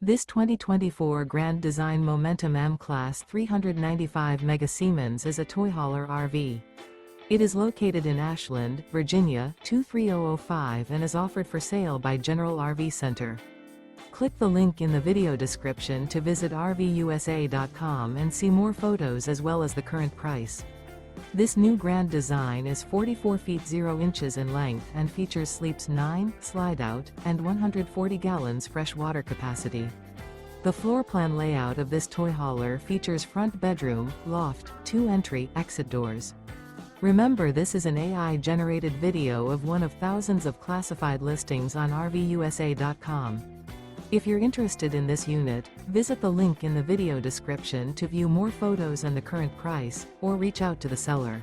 This 2024 Grand Design Momentum M-Class 395 Mega Siemens is a toy hauler RV. It is located in Ashland, Virginia, 23005 and is offered for sale by General RV Center. Click the link in the video description to visit RVUSA.com and see more photos as well as the current price. This new grand design is 44 feet 0 inches in length and features sleeps 9, Slideout, and 140 gallons fresh water capacity. The floor plan layout of this toy hauler features front bedroom, loft, 2 entry/exit doors. Remember, this is an AI-generated video of one of thousands of classified listings on RVUSA.com. If you're interested in this unit, visit the link in the video description to view more photos and the current price, or reach out to the seller.